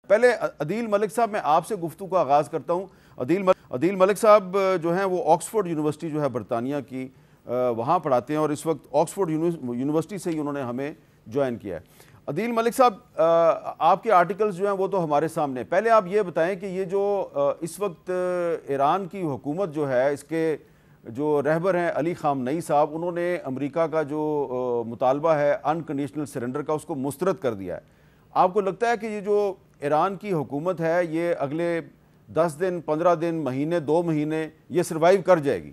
पहले अदील मलिक साहब, मैं आपसे गुफ्तगू का आगाज़ करता हूँ। अदील मलिक साहब जो हैं वो ऑक्सफोर्ड यूनिवर्सिटी जो है बरतानिया की, वहाँ पढ़ाते हैं और इस वक्त ऑक्सफोर्ड यूनिवर्सिटी से ही उन्होंने हमें ज्वाइन किया है। अदील मलिक साहब, आपके आर्टिकल्स जो हैं वो तो हमारे सामने। पहले आप ये बताएं कि ये जो इस वक्त ईरान की हुकूमत जो है, इसके जो रहबर हैं अली ख़ामनई साहब, उन्होंने अमेरिका का जो मुतालबा है अनकंडीशनल सरेंडर का, उसको मुस्तरद कर दिया है। आपको लगता है कि ये जो ईरान की हुकूमत है ये अगले 10 दिन, 15 दिन, महीने, 2 महीने ये सर्वाइव कर जाएगी?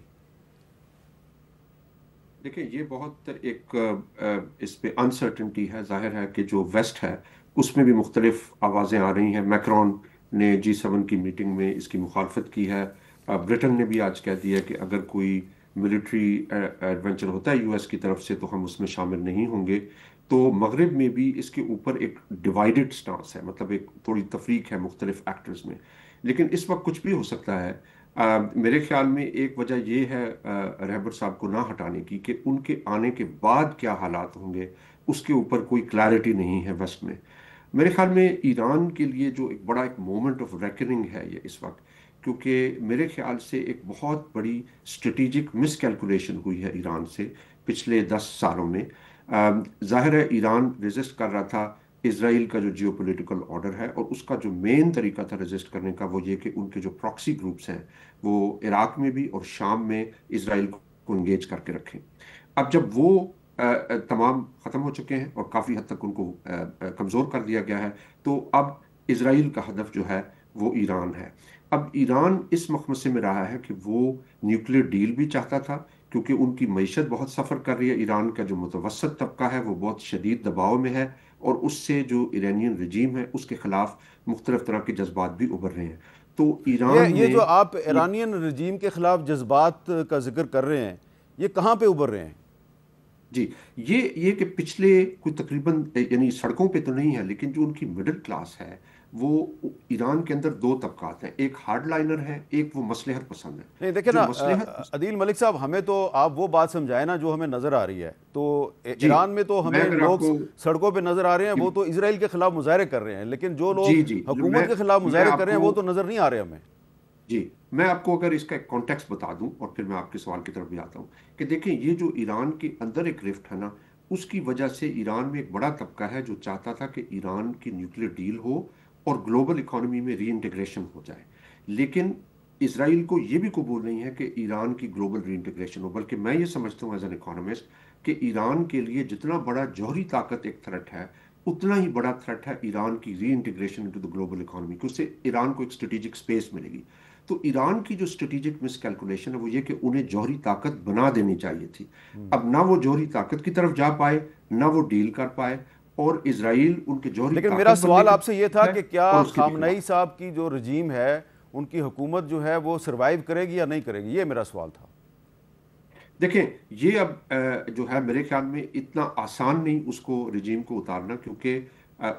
देखिए, ये बहुत एक इस पे अनसर्टेनिटी है। जाहिर है कि जो वेस्ट है उसमें भी मुख्तलिफ आवाज़ें आ रही हैं। मैक्रोन ने G7 की मीटिंग में इसकी मुखालफत की है। ब्रिटेन ने भी आज कह दिया कि अगर कोई मिलिट्री एडवेंचर होता है यूएस की तरफ से तो हम उसमें शामिल नहीं होंगे। तो मगरिब में भी इसके ऊपर एक डिवाइडेड स्टांस है, मतलब एक थोड़ी तफरीक है मुख्तलिफ एक्टर्स में। लेकिन इस वक्त कुछ भी हो सकता है। मेरे ख्याल में एक वजह यह है रहबर साहब को ना हटाने की कि उनके आने के बाद क्या हालात होंगे उसके ऊपर कोई क्लैरिटी नहीं है वेस्ट में। मेरे ख्याल में ईरान के लिए जो एक मोमेंट ऑफ रेकनिंग है ये इस वक्त, क्योंकि मेरे ख्याल से एक बहुत बड़ी स्ट्रेटेजिक मिसकैलकुलेशन हुई है ईरान से पिछले 10 सालों में। जाहिर है ईरान रेजिस्ट कर रहा था इसराइल का जो जियोपॉलिटिकल ऑर्डर है, और उसका जो मेन तरीका था रेजिस्ट करने का वो ये कि उनके जो प्रॉक्सी ग्रुप्स हैं वो इराक में भी और शाम में इसराइल को इंगेज करके रखें। अब जब वो तमाम ख़त्म हो चुके हैं और काफ़ी हद तक उनको कमज़ोर कर दिया गया है, तो अब इसराइल का हदफ जो है वो ईरान है। अब ईरान इस मखमसे में रहा है कि वो न्यूक्लियर डील भी चाहता था, क्योंकि उनकी मईशत बहुत सफ़र कर रही है। ईरान का जो मुतवसत तबका है वो बहुत शदीद दबाव में है, और उससे जो ईरानियन रजीम है उसके खिलाफ मुख्तलिफ तरह के जज्बात भी उभर रहे हैं। तो ईरान ये ने जो आप ईरानियन रजीम के ख़िलाफ़ जज्बात का जिक्र कर रहे हैं, ये कहाँ पे उभर रहे हैं? जी, ये कि पिछले कोई तकरीबन यानी सड़कों पे तो नहीं है, लेकिन जो उनकी मिडिल क्लास है वो ईरान के अंदर दो तबकात हैं, एक हार्ड लाइनर है, एक वो मसलहत पसंद है। नहीं देखिए जो ना, मसलहत अदील मलिक साहब, हमें तो आप वो बात समझाएं ना जो हमें नज़र आ रही है। तो जी, ईरान में तो मैं हमें अगर लोग आपको सड़कों पे नज़र आ रहे हैं, वो तो इसराइल के ख़िलाफ़ मुजाहरे कर रहे हैं, लेकिन जो जी लोग जी हुकूमत के ख़िलाफ़ मैं मुजाहरे कर रहे आपको हैं वो तो नज़र नहीं आ रहे हमें। जी मैं आपको अगर इसका एक कॉन्टेक्स्ट बता दूं और फिर मैं आपके सवाल की तरफ भी आता हूं कि देखें, ये जो ईरान के अंदर एक रिफ्ट है ना, उसकी वजह से ईरान में एक बड़ा तबका है जो चाहता था कि ईरान की न्यूक्लियर डील हो और ग्लोबल इकोनॉमी में री इंटीग्रेशन हो जाए। लेकिन इसराइल को ये भी कबूल नहीं है कि ईरान की ग्लोबल री इंटीग्रेशन हो, बल्कि मैं ये समझता हूँ एज एन इकोनॉमिस्ट कि ईरान के लिए जितना बड़ा जौहरी ताकत एक थ्रेट है, उतना ही बड़ा थ्रेट है ईरान की री integration into the global economy, कि उससे ईरान को एक स्ट्रेटेजिक स्पेस मिलेगी। तो ईरान की जो स्ट्रेटेजिक मिसकैलकुलेशन है वो ये कि उन्हें जौहरी ताकत बना देनी चाहिए थी। अब ना वो जौहरी ताकत की तरफ जा पाए, ना वो डील कर पाए, और इसराइल उनके जौहरी लेकिन मेरा ताकत बनने सवाल के आपसे ये था है कि क्या और उसके भी खामनई खिलाफ। साहब की जो रजीम है, उनकी हुकूमत जो है वो सर्वाइव करेगी या नहीं करेगी, ये मेरा सवाल था। देखें, ये अब जो है मेरे ख्याल में इतना आसान नहीं उसको रिजीम को उतारना, क्योंकि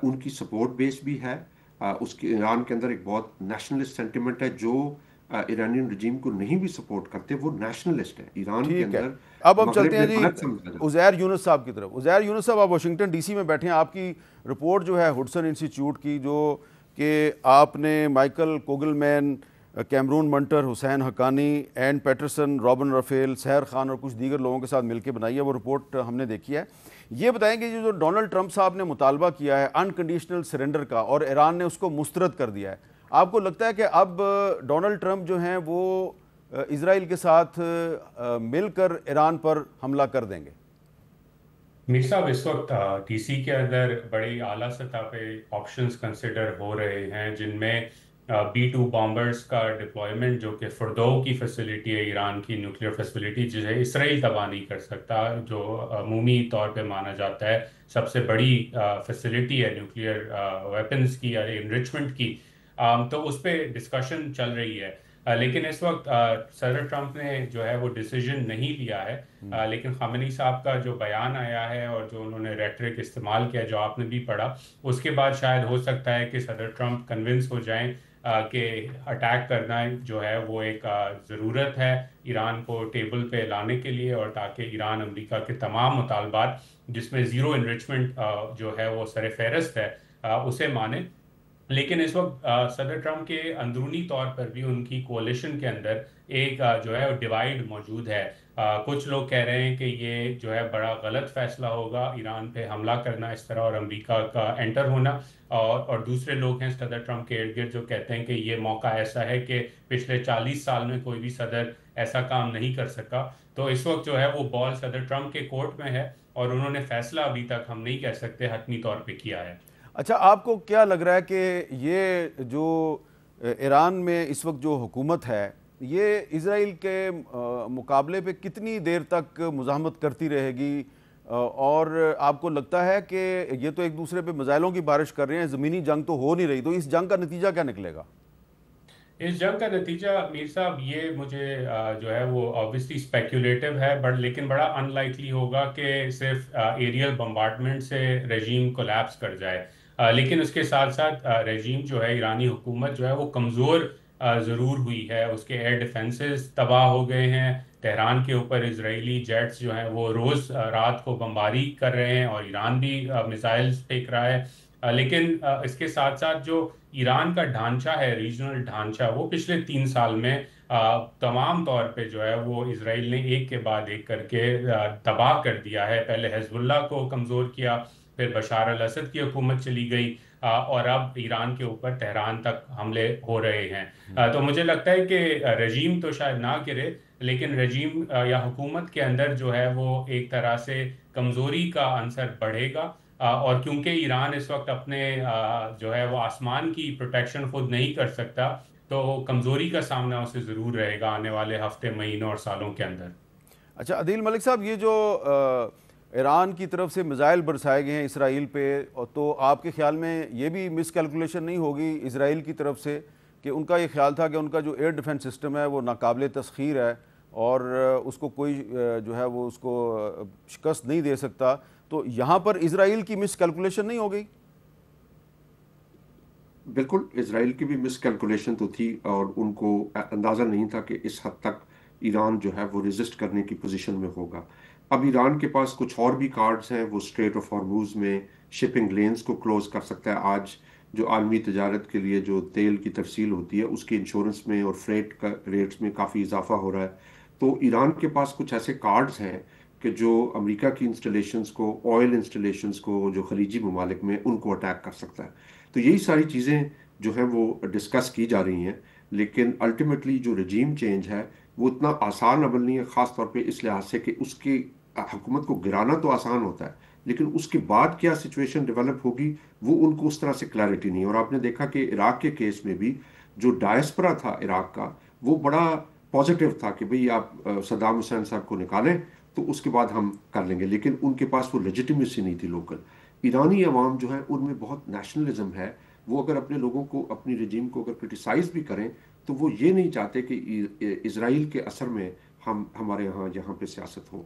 उनकी सपोर्ट बेस भी है। उसके ईरान के अंदर एक बहुत नेशनलिस्ट सेंटिमेंट है। जो ईरानियन रिजीम को नहीं भी सपोर्ट करते वो नेशनलिस्ट है ईरान के ठीक है, अंदर। अब हम मगरिब चलते हैं में जी अलग समझा जाता उज़ैर यूनुस साहब की तरफ। उज़ैर यूनुस साहब, आप वाशिंगटन डीसी में बैठे हैं। आपकी रिपोर्ट जो है हुडसन इंस्टीट्यूट की, जो कि आपने Michael Kugelman, Cameron Munter, Husain Haqqani, Ann Patterson, Robin Raphel, Sahar Khan और कुछ दीगर लोगों के साथ मिलकर बनाई है, वो रिपोर्ट हमने देखी है। ये बताएंगे जो डोनाल्ड ट्रंप साहब ने मुतालबा किया है अनकंडीशनल सरेंडर का और ईरान ने उसको मुस्तरद कर दिया है, आपको लगता है कि अब डोनाल्ड ट्रंप जो हैं वो इसराइल के साथ मिलकर ईरान पर हमला कर देंगे? मीर साहब, इस वक्त डीसी के अंदर बड़ी आला सतह पे ऑप्शंस कंसिडर हो रहे हैं, जिनमें B-2 बॉम्बर्स का डिप्लॉयमेंट, जो कि फरदो की फैसिलिटी है, ईरान की न्यूक्लियर फैसिलिटी जिसे इसराइल तबाह नहीं कर सकता, जो अमूमी तौर पे माना जाता है सबसे बड़ी फैसिलिटी है न्यूक्लियर वेपन्स की या इनरिचमेंट की। तो उस पर डिस्कशन चल रही है। लेकिन इस वक्त सदर ट्रंप ने जो है वो डिसीजन नहीं लिया है। लेकिन खामेनी साहब का जो बयान आया है और जो उन्होंने रेटरिक इस्तेमाल किया, जो आपने भी पढ़ा, उसके बाद शायद हो सकता है कि सदर ट्रंप कन्विंस हो जाएं कि अटैक करना जो है वो एक ज़रूरत है ईरान को टेबल पे लाने के लिए, और ताकि ईरान अमेरिका के तमाम मुतालबात जिसमें ज़ीरो इनरिचमेंट जो है वो सर फहरस्त है उसे माने। लेकिन इस वक्त सदर ट्रंप के अंदरूनी तौर पर भी उनकी कोalition के अंदर एक जो है डिवाइड मौजूद है। कुछ लोग कह रहे हैं कि ये जो है बड़ा गलत फैसला होगा ईरान पे हमला करना इस तरह और अमेरिका का एंटर होना। और दूसरे लोग हैं सदर ट्रंप के इर्द गिर्द जो कहते हैं कि ये मौका ऐसा है कि पिछले 40 साल में कोई भी सदर ऐसा काम नहीं कर सका। तो इस वक्त जो है वो बॉल सदर ट्रंप के कोर्ट में है और उन्होंने फैसला अभी तक हम नहीं कह सकते हतमी तौर पे किया है। अच्छा, आपको क्या लग रहा है कि ये जो ईरान में इस वक्त जो हुकूमत है ये इजराइल के मुकाबले पे कितनी देर तक मुज़ाहमत करती रहेगी? और आपको लगता है कि ये तो एक दूसरे पे मिसाइलों की बारिश कर रहे हैं, ज़मीनी जंग तो हो नहीं रही, तो इस जंग का नतीजा क्या निकलेगा? इस जंग का नतीजा मीर साहब ये मुझे जो है वो ऑब्वियसली स्पेक्यूलेटिव है बट लेकिन बड़ा अनलाइकली होगा कि सिर्फ एरियल बम्बार्डमेंट से रेजीम कोलैप्स कर जाए। लेकिन उसके साथ साथ रेजीम जो है ईरानी हुकूमत जो है वो कमज़ोर ज़रूर हुई है। उसके एयर डिफेंसेस तबाह हो गए हैं। तेहरान के ऊपर इजरायली जेट्स जो हैं वो रोज़ रात को बमबारी कर रहे हैं और ईरान भी मिसाइल्स फेंक रहा है। लेकिन इसके साथ साथ जो ईरान का ढांचा है रीजनल ढांचा वो पिछले 3 साल में तमाम तौर पे जो है वो इसराइल ने एक के बाद एक करके तबाह कर दिया है। पहले हिजबुल्लाह को कमज़ोर किया, फिर बशार अल असद की हुकूमत चली गई और अब ईरान के ऊपर तेहरान तक हमले हो रहे हैं। तो मुझे लगता है कि रजीम तो शायद ना गिरे लेकिन रजीम या हुकूमत के अंदर जो है वो एक तरह से कमज़ोरी का अंसर बढ़ेगा। और क्योंकि ईरान इस वक्त अपने जो है वो आसमान की प्रोटेक्शन खुद नहीं कर सकता तो कमजोरी का सामना उसे जरूर रहेगा आने वाले हफ्ते, महीनों और सालों के अंदर। अच्छा अदील मलिक साहब, ये जो ईरान की तरफ से मिसाइल बरसाए गए हैं इसराइल पे, तो आपके ख्याल में ये भी मिस कैलकुलेशन नहीं होगी इसराइल की तरफ से कि उनका ये ख्याल था कि उनका जो एयर डिफेंस सिस्टम है वो नाकाबिल तस्खीर है और उसको कोई जो है वो उसको शिकस्त नहीं दे सकता, तो यहाँ पर इसराइल की मिस कैलकुलेशन नहीं हो गई? बिल्कुल, इसराइल की भी मिस कैलकुलेशन तो थी और उनको अंदाज़ा नहीं था कि इस हद तक ईरान जो है वो रेजिस्ट करने की पोजीशन में होगा। अब ईरान के पास कुछ और भी कार्ड्स हैं। वो स्ट्रेट ऑफ हॉर्मुज में शिपिंग लेन्स को क्लोज कर सकता है। आज जो आलमी तजारत के लिए जो तेल की तरसील होती है उसकी इंश्योरेंस में और फ्रेट का रेट्स में काफ़ी इजाफा हो रहा है। तो ईरान के पास कुछ ऐसे कार्ड्स हैं कि जो अमेरिका की इंस्टॉलेशंस को, ऑयल इंस्टॉलेशंस को जो खलीजी ममालिक में, उनको अटैक कर सकता है। तो यही सारी चीज़ें जो हैं वो डिस्कस की जा रही हैं। लेकिन अल्टीमेटली जो रजीम चेंज है वो इतना आसान अमल नहीं है, ख़ास तौर पे इस लिहाज से कि उसकी हुकूमत को गिराना तो आसान होता है लेकिन उसके बाद क्या सिचुएशन डेवलप होगी वो उनको उस तरह से क्लैरिटी नहीं है। और आपने देखा कि इराक के केस में भी जो डायस्पोरा था इराक का वो बड़ा पॉजिटिव था कि भाई आप सद्दाम हुसैन साहब को निकालें तो उसके बाद हम कर लेंगे, लेकिन उनके पास वो लेजिटिमेसी नहीं थी लोकल। ईरानी अवाम जो है उनमें बहुत नेशनलिज्म है। वो अगर अपने लोगों को, अपनी रजीम को अगर क्रिटिसाइज भी करें तो वो ये नहीं चाहते कि इसराइल के असर में हम हमारे यहाँ पे सियासत हो।